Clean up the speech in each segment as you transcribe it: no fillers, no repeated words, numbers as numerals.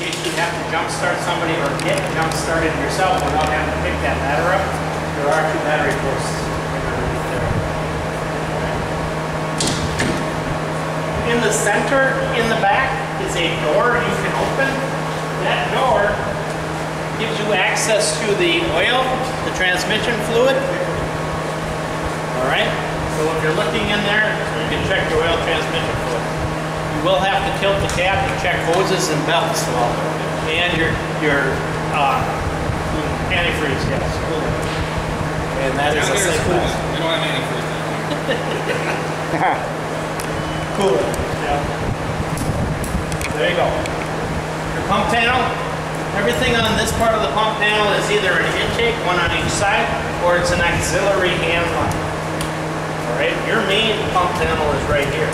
case you have to jump start somebody or get jump started yourself without having to pick that ladder up, there are 2 battery posts underneath there. In the center, in the back, is a door you can open. That door gives you access to the oil, the transmission fluid. All right, so if you're looking in there, you can check the oil transmission fluid. You will have to tilt the cap and check hoses and belts, and your antifreeze, yes, cooler. And that is a safe class. We don't have antifreeze. Cooler. Yeah. There you go. Your pump panel. Everything on this part of the pump panel is either an intake, one on each side, or it's an auxiliary hand line. All right. Your main pump panel is right here.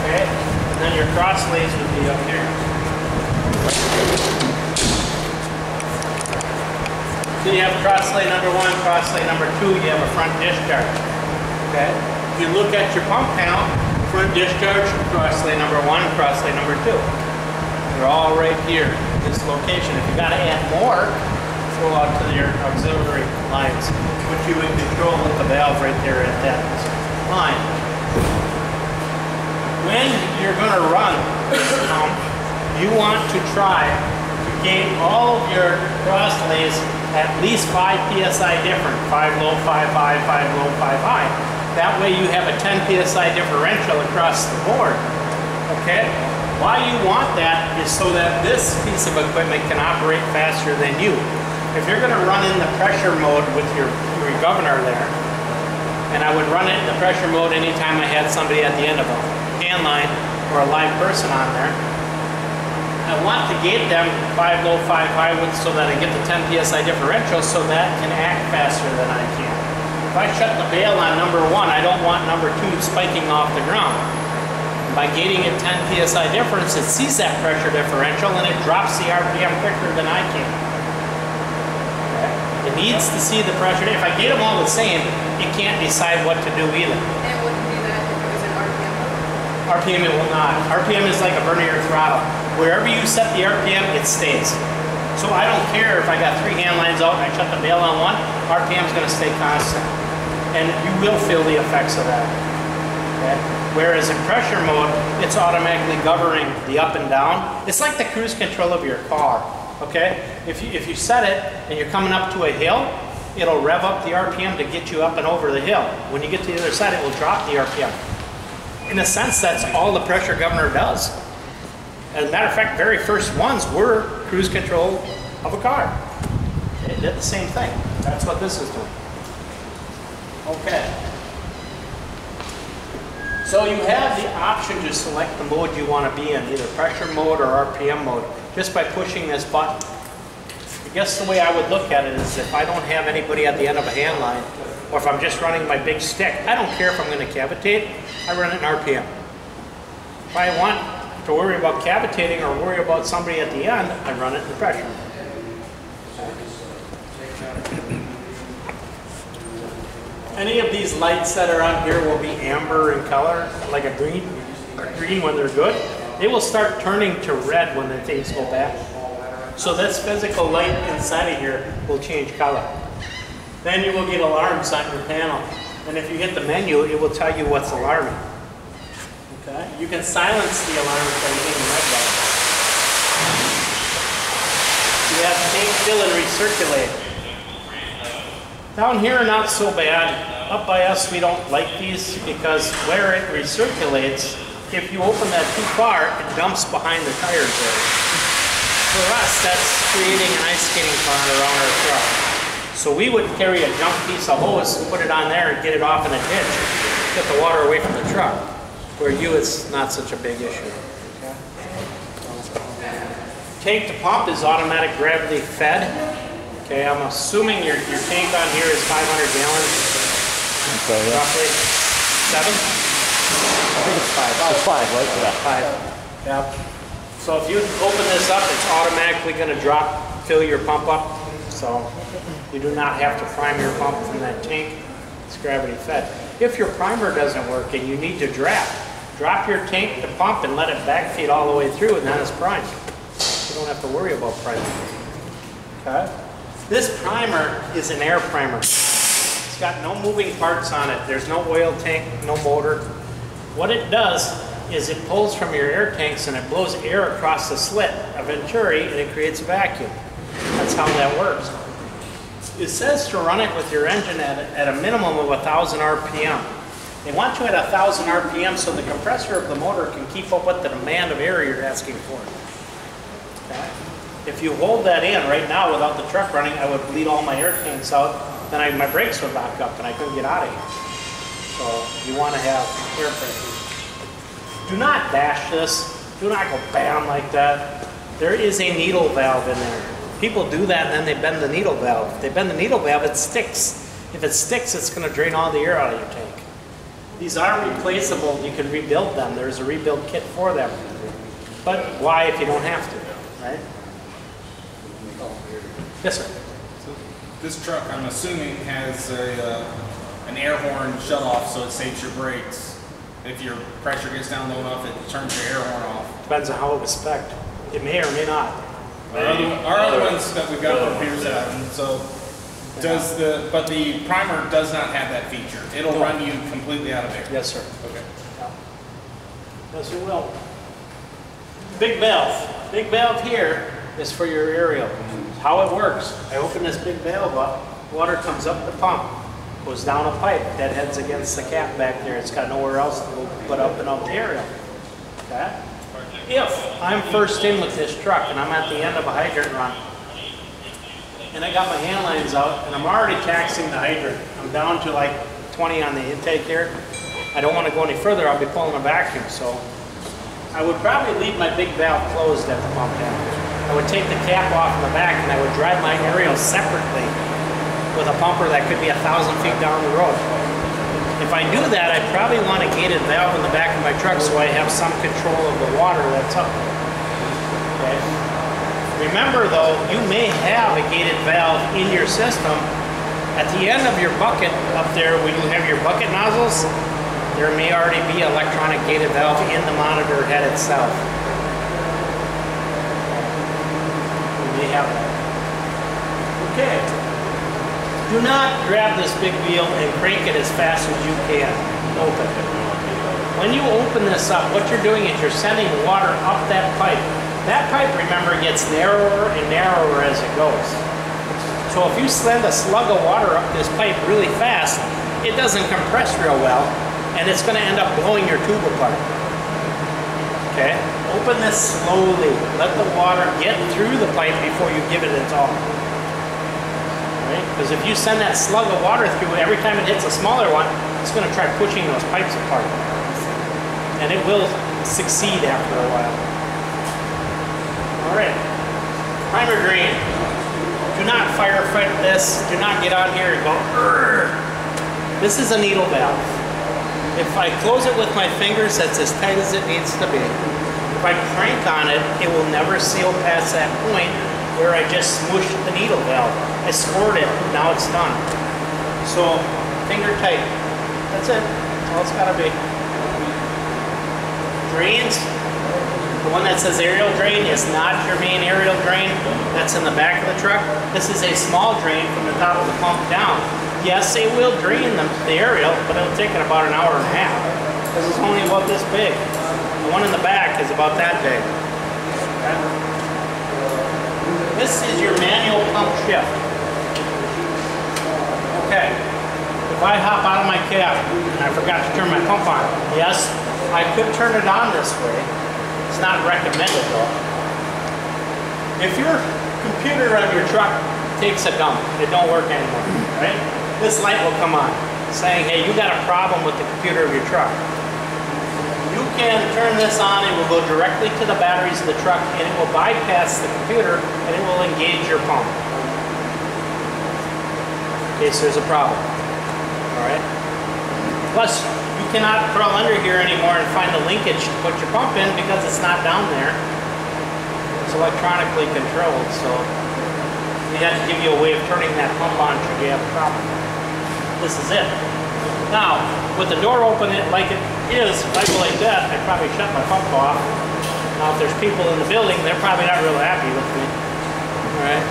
Okay. And then your cross lays would be up here. So you have cross lay number 1, cross lay number 2. You have a front discharge. Okay. If you look at your pump panel, front discharge, cross lay number 1, cross lay number 2. They're all right here, this location. If you got to add more, go out to your auxiliary lines, which you would control with the valve right there at that line. When you're going to run this pump, you want to try to gain all of your cross lays at least 5 psi different. 5 low, 5 high, 5 low, 5 high. That way you have a 10 psi differential across the board. Okay? Why you want that is so that this piece of equipment can operate faster than you. If you're going to run in the pressure mode with your governor there, and I would run it in the pressure mode anytime I had somebody at the end of a hand line or a live person on there, I want to gate them 5 low, 5 high with so that I get the 10 psi differential so that can act faster than I can. If I shut the bail on number 1, I don't want number 2 spiking off the ground. By gating at 10 psi difference, it sees that pressure differential and it drops the RPM quicker than I can. Okay. It needs to see the pressure. If I gate them all the same, it can't decide what to do either. And it wouldn't do that if it was an RPM mode? RPM it will not. RPM is like a vernier throttle. Wherever you set the RPM, it stays. So I don't care if I got 3 hand lines out and I shut the bail on 1, RPM is going to stay constant. And you will feel the effects of that. Okay? Whereas in pressure mode, it's automatically governing the up and down. It's like the cruise control of your car. Okay? If you set it and you're coming up to a hill, it'll rev up the RPM to get you up and over the hill. When you get to the other side, it will drop the RPM. In a sense, that's all the pressure governor does. As a matter of fact, very first ones were cruise control of a car. It did the same thing. That's what this is doing. Okay. So you have the option to select the mode you want to be in, either pressure mode or RPM mode, just by pushing this button. I guess the way I would look at it is if I don't have anybody at the end of a hand line, or if I'm just running my big stick, I don't care if I'm going to cavitate, I run it in RPM. If I want to worry about cavitating or worry about somebody at the end, I run it in pressure. Any of these lights that are on here will be amber in color, like a green when they're good. They will start turning to red when the things go bad. So this physical light inside of here will change color. Then you will get alarms on your panel. And if you hit the menu, it will tell you what's alarming. Okay? You can silence the alarms by hitting the red button. You have tank fill and recirculate. Down here, not so bad. Up by us, we don't like these because where it recirculates, if you open that too far, it dumps behind the tires there. For us, that's creating an ice skating pond around our truck. So we would carry a jump piece of hose and put it on there and get it off in a ditch, get the water away from the truck. Where you, it's not such a big issue. Tank to pump is automatic gravity fed. Okay, I'm assuming your tank on here is 500 gallons, okay, yeah. roughly 7? I think it's 5. Oh, it's 5, right? Yeah. 5. Yeah. So if you open this up, it's automatically going to fill your pump up. So you do not have to prime your pump from that tank. It's gravity fed. If your primer doesn't work and you need to draft, Drop your tank to pump and let it backfeed all the way through, and then it's primed. You don't have to worry about priming. Okay? This primer is an air primer. It's got no moving parts on it. There's no oil tank, no motor. What it does is it pulls from your air tanks and it blows air across the slit, a venturi, and it creates a vacuum. That's how that works. It says to run it with your engine at a minimum of 1,000 RPM. They want you at 1,000 RPM so the compressor of the motor can keep up with the demand of air you're asking for. Okay? If you hold that in right now without the truck running, I would bleed all my air tanks out, then my brakes would back up and I couldn't get out of here. So you want to have air pressure. Do not dash this. Do not go bam like that. There is a needle valve in there. People do that and then they bend the needle valve. If they bend the needle valve, it sticks. If it sticks, it's going to drain all the air out of your tank. These are replaceable. You can rebuild them. There's a rebuild kit for them. But why if you don't have to, right? Yes, sir. So this truck, I'm assuming, has an air horn shut off so it saves your brakes. If your pressure gets down low enough, it turns your air horn off. Depends on how it was spec'd. It may or may not. Our other ones that we've got from Pierce have, so but the primer does not have that feature. It'll run you completely out of air. Yes, sir. Okay. Yeah. Yes, it will. Big valve. Big valve here is for your aerial. How it works. I open this big valve up, water comes up the pump, goes down a pipe, that heads against the cap back there. It's got nowhere else to go but up and out the aerial. Okay? If I'm first in with this truck and I'm at the end of a hydrant run, and I got my hand lines out and I'm already taxing the hydrant, I'm down to like 20 on the intake here. I don't want to go any further, I'll be pulling a vacuum, so I would probably leave my big valve closed at the pump end. I would take the cap off in the back and I would drive my aerial separately with a pumper that could be 1,000 feet down the road. If I do that, I'd probably want a gated valve in the back of my truck so I have some control of the water that's up there. Okay? Remember though, you may have a gated valve in your system. At the end of your bucket up there, when you have your bucket nozzles, there may already be an electronic gated valve in the monitor head itself. You may have that. Okay. Do not grab this big wheel and crank it as fast as you can. Open it. When you open this up, what you're doing is you're sending water up that pipe. That pipe, remember, gets narrower and narrower as it goes. So if you send a slug of water up this pipe really fast, it doesn't compress real well, and it's going to end up blowing your tube apart. Okay? Open this slowly. Let the water get through the pipe before you give it its all. Because if you send that slug of water through, every time it hits a smaller one, it's going to try pushing those pipes apart. And it will succeed after a while. All right. Primer drain. Do not firefight this. Do not get on here and go, "Urgh." This is a needle valve. If I close it with my fingers, that's as tight as it needs to be. If I crank on it, it will never seal past that point where I just smooshed the needle valve. I scored it, now it's done. So, finger tight. That's it. That's all it's gotta be. Drains. The one that says aerial drain is not your main aerial drain. That's in the back of the truck. This is a small drain from the top of the pump down. Yes, it will drain the aerial, but it'll take it about an hour and a half. This is only about this big. The one in the back is about that big. Okay. This is your manual pump shift. Okay, if I hop out of my cab and I forgot to turn my pump on, yes, I could turn it on this way. It's not recommended though. If your computer on your truck takes a dump, it don't work anymore, right? This light will come on saying, hey, you got a problem with the computer of your truck. You can turn this on, it will go directly to the batteries of the truck and it will bypass the computer and it will engage your pump. In case there's a problem. Alright? Plus, you cannot crawl under here anymore and find the linkage to put your pump in because it's not down there. It's electronically controlled, so we have to give you a way of turning that pump on should you have a problem. This is it. Now, with the door open like it is, if I go like that, I'd probably shut my pump off. Now, if there's people in the building, they're probably not real happy with me. All right?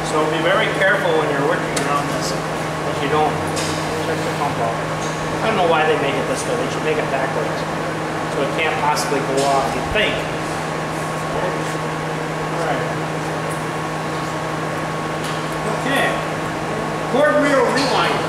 So be very careful when you're working around this, that you don't check the pump off. I don't know why they make it this way. They should make it backwards, so it can't possibly go off, you think. All right. Okay. Cord reel rewind.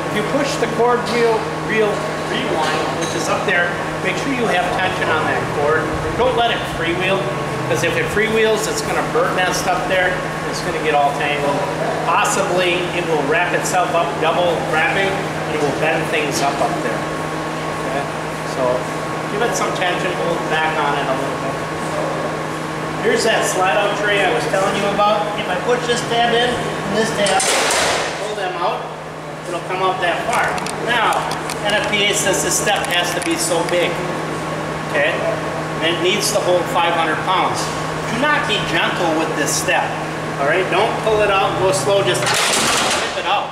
If you push the cord reel rewind, which is up there, make sure you have tension on that cord. Don't let it freewheel, because if it freewheels, it's going to burn that stuff there. It's going to get all tangled. Possibly, it will wrap itself up, double wrapping, and it will bend things up there. Okay? So, give it some tension, hold back on it a little bit. Here's that slide-out tray I was telling you about. If I push this tab in and this tab, pull them out, it'll come out that far. Now, NFPA says this step has to be so big, okay? And it needs to hold 500 pounds. Do not be gentle with this step, all right? Don't pull it out and go slow, just rip it out.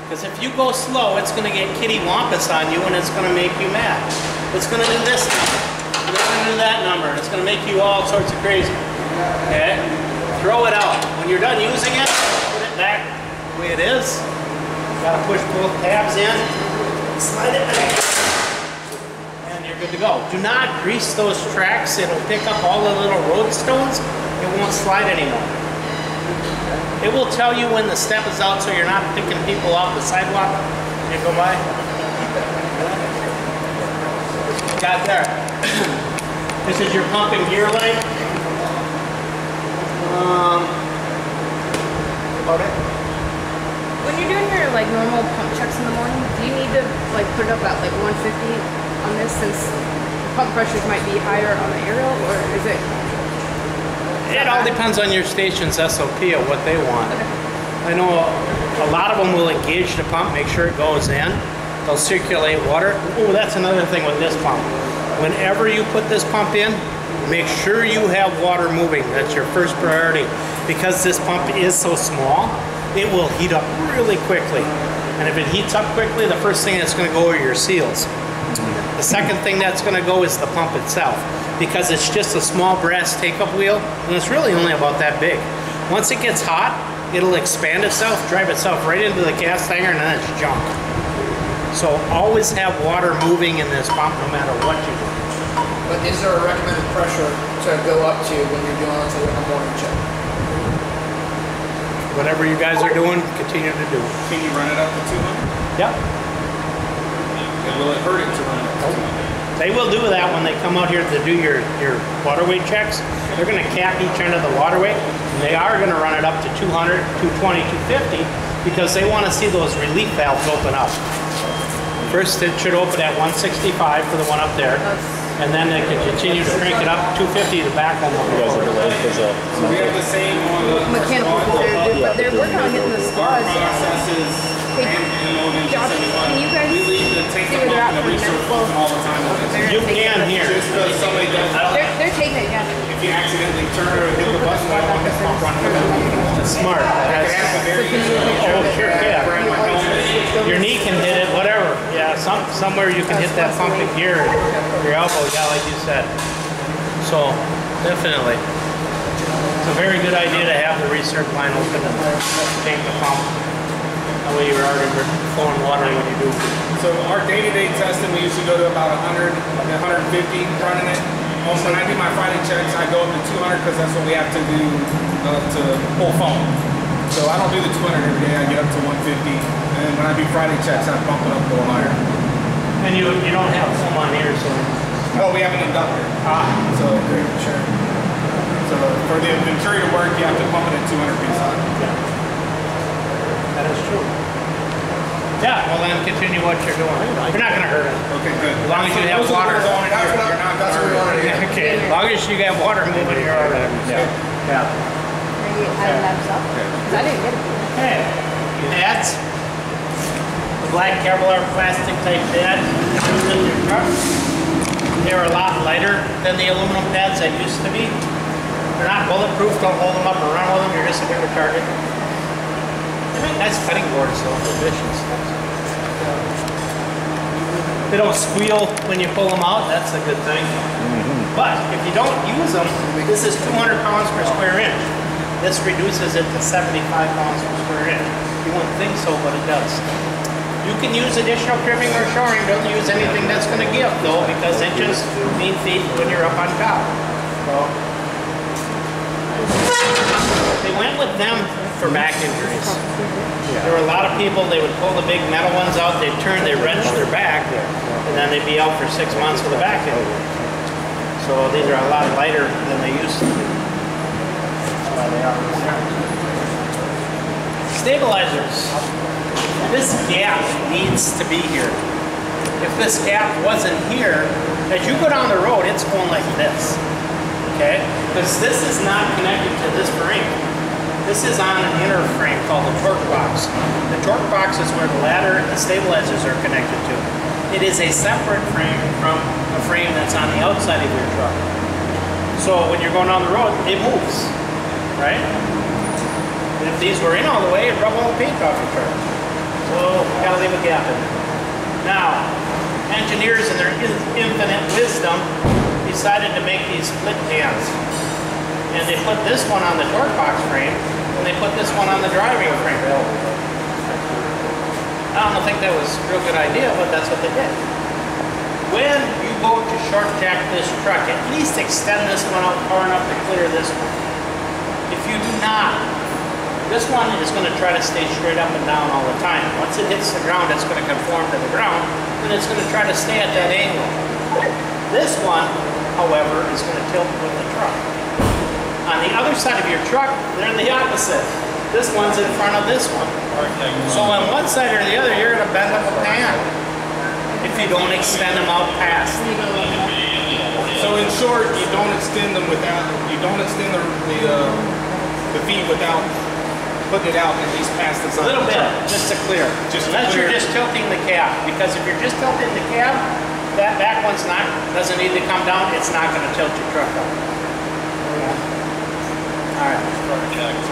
Because if you go slow, it's gonna get kitty wampus on you and it's gonna make you mad. It's gonna do this number, it's gonna do that number, it's gonna make you all sorts of crazy, okay? Throw it out. When you're done using it, put it back the way it is. Gotta push both tabs in, slide it back, and you're good to go. Do not grease those tracks. It'll pick up all the little road stones. It won't slide anymore. It will tell you when the step is out so you're not picking people off the sidewalk when you go by. Got there. This is your pumping gear light. About it. When you're doing your like normal pump checks in the morning, do you need to like put it up at like 150 on this since pump pressures might be higher on the aerial, or is it? It all depends on your station's SOP of what they want. I know a lot of them will engage the pump, make sure it goes in. They'll circulate water. Oh, that's another thing with this pump. Whenever you put this pump in, make sure you have water moving. That's your first priority, because this pump is so small. It will heat up really quickly. And if it heats up quickly, the first thing that's going to go are your seals. The second thing that's going to go is the pump itself, because it's just a small brass take-up wheel, and it's really only about that big. Once it gets hot, it'll expand itself, drive itself right into the cast hanger, and then it's junk. So always have water moving in this pump no matter what you do. But is there a recommended pressure to go up to when you're doing a morning check? Whatever you guys are doing, continue to do. Can you run it up to 200? Yep. And will it hurt it to run it up to 200? They will do that when they come out here to do your water weight checks. They're going to cap each end of the water weight, and they are going to run it up to 200, 220, 250, because they want to see those relief valves open up. First, it should open at 165 for the one up there, and then they can continue to crank it up 250 the back one. You guys are delayed because So we have the same on the Mechanical competitive, but they're working on getting the Our squads. process is, Hey, Josh, can you guys we leave the tank see where they're at up and the for the research next flow? open all the time. You can here. Just because somebody does, They're taking it, yeah. if you accidentally turn or hit the button, I don't want this pump running. That's smart. That's, oh, sure, yeah. Your knee can hit it, whatever. Yeah, somewhere you can hit that pumping gear, your elbow, yeah, like you said. So, definitely. It's a very good idea to have the recirc line open and tank the pump. That way you're already flowing water when you do. So our day-to-day testing, we usually go to about 100, 150 running it. Also, when I do my Friday checks, I go up to 200 because that's what we have to do to pull foam. So I don't do the 200 every day. I get up to 150, and when I do Friday checks, I bump it up a little higher. And you don't have foam on here, so. Oh, we have an inductor. So great, sure. So for the Venturi to work, you have to pump it at 200 psi. Yeah. That is true. Yeah, well then continue what you're doing. You're not going to hurt it. Okay, good. As long as you have water. That's what we wanted to hear. Okay, as long as you have water moving, you're all right. Yeah. Yeah. Maybe add that stuff. Because I didn't get it. Okay. Pads. The black Kevlar plastic type pad used in your truck. They're a lot lighter than the aluminum pads that used to be. They're not bulletproof. Don't hold them up and run with them. You're just a bigger target. They make nice cutting boards though for fish and stuff. They don't squeal when you pull them out. That's a good thing. But if you don't use them, this is 200 pounds per square inch. This reduces it to 75 pounds per square inch. You wouldn't think so, but it does. You can use additional cribbing or shoring. Don't use anything that's going to give, though, because inches mean feet when you're up on top. So they went with them for back injuries. There were a lot of people, they would pull the big metal ones out, they'd turn, they'd wrench their back, and then they'd be out for 6 months with a back injury. So these are a lot lighter than they used to be. That's why they are. Stabilizers. This gap needs to be here. If this gap wasn't here, as you go down the road, it's going like this. Okay? Because this is not connected to this frame. This is on an inner frame called the torque box. The torque box is where the ladder and the stabilizers are connected to. It is a separate frame from a frame that's on the outside of your truck. So when you're going down the road, it moves, right? And if these were in all the way, it'd rub all the paint off your truck. So we gotta leave a gap in there. Now, engineers in their infinite wisdom decided to make these split cans. And they put this one on the torque box frame, and they put this one on the driving frame. I don't think that was a real good idea, but that's what they did. When you go to short jack this truck, at least extend this one out far enough to clear this one. If you do not, this one is going to try to stay straight up and down all the time. Once it hits the ground, it's going to conform to the ground, and it's going to try to stay at that angle. This one, however, is going to tilt with the truck. On the other side of your truck, they're the opposite. This one's in front of this one. So on one side or the other, you're going to bend up a pan if you don't extend them out past. So in short, you don't extend them without, you don't extend the feet without putting it out at least past the side. A little bit, just to clear. Unless you're just tilting the cab, because if you're just tilting the cab, that back one's doesn't need to come down. It's not going to tilt your truck up. All right.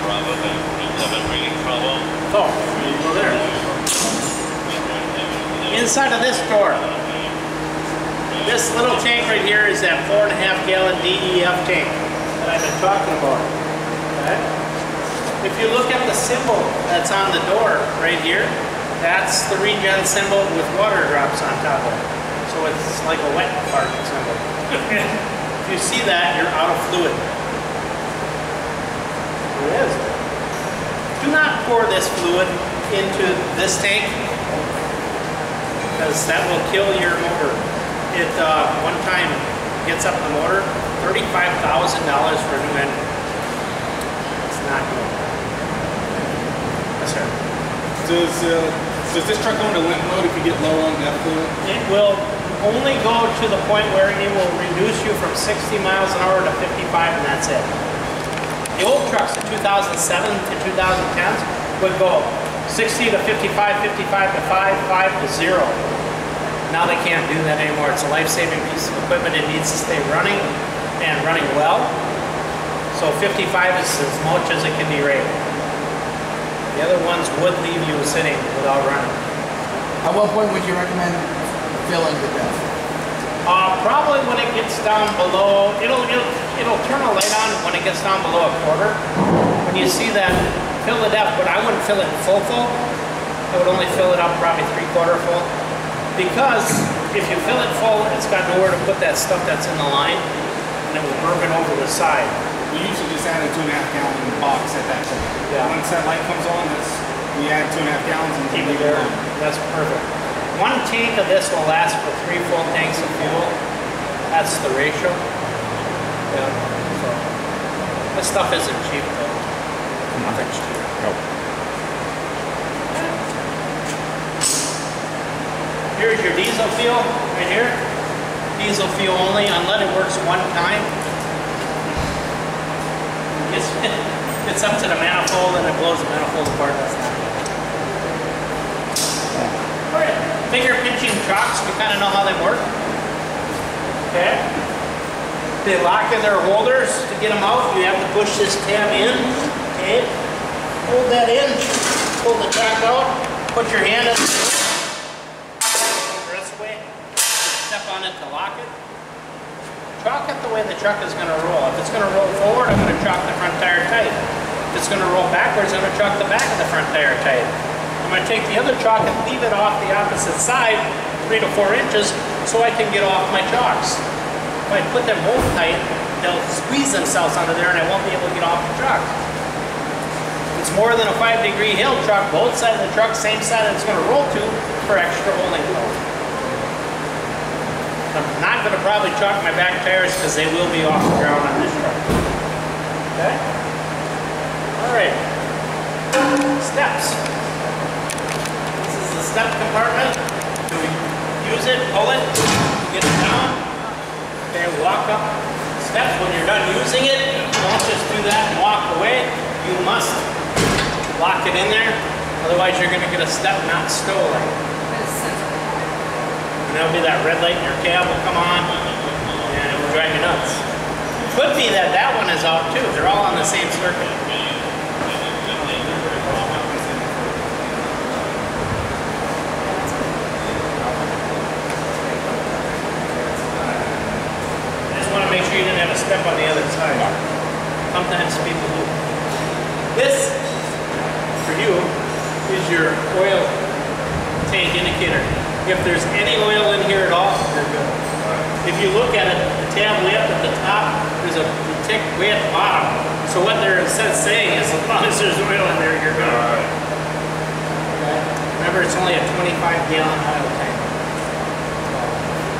Bravo, 11 reading Bravo. So, you go there. Inside of this door, this little tank right here is that 4.5 gallon DEF tank that I've been talking about. Okay? If you look at the symbol that's on the door right here, that's the regen symbol with water drops on top of it. So it's like a wet fart symbol. If you see that, you're out of fluid. It is. Do not pour this fluid into this tank because that will kill your motor. It one time gets up the motor, $35,000 for a new engine. It's not good. Yes, sir. Does this truck go into limp mode if you get low on depth fluid? It will only go to the point where it will reduce you from 60 miles an hour to 55, and that's it. The old trucks, the 2007 to 2010s, would go 60 to 55, 55 to 5, 5 to 0. Now they can't do that anymore. It's a life-saving piece of equipment. It needs to stay running and running well. So 55 is as much as it can be rated. The other ones would leave you sitting without running. At what point would you recommend filling the depth? Probably when it gets down below, it'll turn a light on when it gets down below a quarter. When you see that, fill the depth, but I wouldn't fill it full. I would only fill it up probably 3/4 full. Because if you fill it full, it's got nowhere to put that stuff that's in the line, and it will burn it over the side. We usually just add a 2.5 gallon box at that point. Yeah. Once that light comes on, we add 2.5 gallons and Keep it there. That's perfect. One tank of this will last for 3 full tanks of fuel. That's the ratio. Yeah. So this stuff isn't cheap though. Nothing's cheap. Nope. Here's your diesel fuel right here. Diesel fuel only. Unleaded works one time. It's up to the manifold and it blows the manifold apart. That's not good. Alright, finger pinching chocks, we kind of know how they work. Okay. They lock in their holders. To get them out, you have to push this tab in. Okay. Hold that in. Pull the chock out. Put your hand in. Press away. meant to lock it. Chalk it the way the truck is going to roll. If it's going to roll forward, I'm going to chalk the front tire tight. If it's going to roll backwards, I'm going to chalk the back of the front tire tight. I'm going to take the other chalk and leave it off the opposite side, 3 to 4 inches, so I can get off my chalks. If I put them both tight, they'll squeeze themselves under there and I won't be able to get off the truck. If it's more than a 5-degree hill truck, both sides of the truck, same side that it's going to roll to for extra holding power. I'm not going to probably chalk my back tires because they will be off the ground on this truck. Okay? Alright. Steps. This is the step compartment. You use it, pull it, get it down. Okay, walk up steps. When you're done using it, don't just do that and walk away. You must lock it in there. Otherwise you're going to get a step not stolen. And there'll be that red light in your cab will come on and it will drive you nuts. Could be that that one is out too. They're all on the same circuit. I just want to make sure you didn't have a step on the other side. Sometimes people do. This, for you, is your oil tank indicator. If there's any oil in here at all, you're good. If you look at it, the tab way up at the top, there's a tick way at the bottom. So what they're saying is, as long as there's oil in there, you're good. Okay. Remember, it's only a 25-gallon oil tank.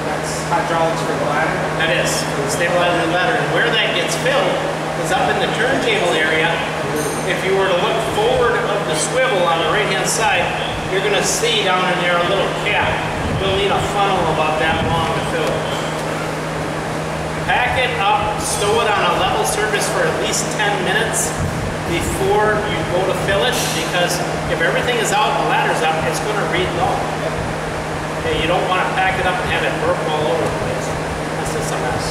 That's hydraulics for the ladder? That is, for the stabilizer ladder. And where that gets filled is up in the turntable area. If you were to look forward of the swivel on the right-hand side, you're going to see down in there a little cap. You'll need a funnel about that long to fill it. Pack it up, stow it on a level surface for at least 10 minutes before you go to fill it, because if everything is out and the ladder's up, it's going to read low. Okay, you don't want to pack it up and have it burp all over the place. That's just a mess.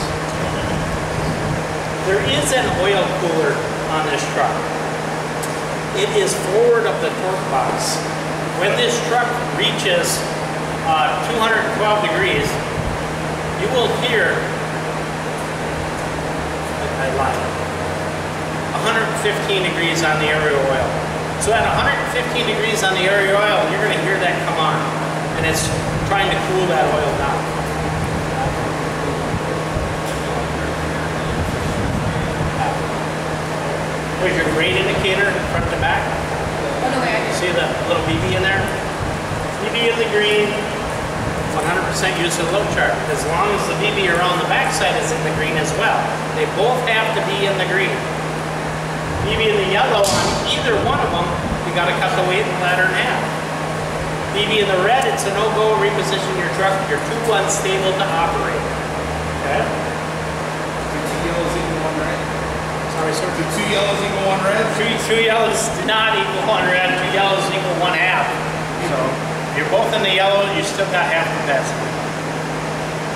There is an oil cooler on this truck. It is forward of the torque box. When this truck reaches 212 degrees, you will hear, I lied, 115 degrees on the area oil. So at 115 degrees on the area oil, you're going to hear that come on. And it's trying to cool that oil down. Here's your grade indicator, front to back. Oh, no, wait, See the little BB in there? BB in the green, 100% use of the load chart. As long as the BB around the backside is in the green as well. They both have to be in the green. BB in the yellow, on either one of them, you got to cut the weight of the ladder in half. BB in the red, it's a no-go, reposition your truck. You're too unstable to operate. Okay? Two yellows equal one red. Sorry, sir. Do 2 yellows equal 1 red? Two yellows do not equal 1 red. 2 yellows equal 1 half. So if you're both in the yellow, you still got half capacity.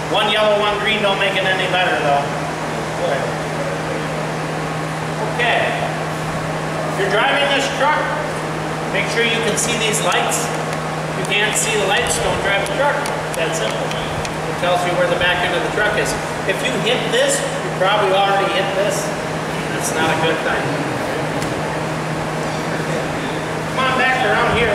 1 yellow, 1 green don't make it any better though. Okay. If you're driving this truck, make sure you can see these lights. If you can't see the lights, don't drive the truck. That's simple. It tells you where the back end of the truck is. If you hit this, you probably already hit this. That's not a good thing. Come on back around here.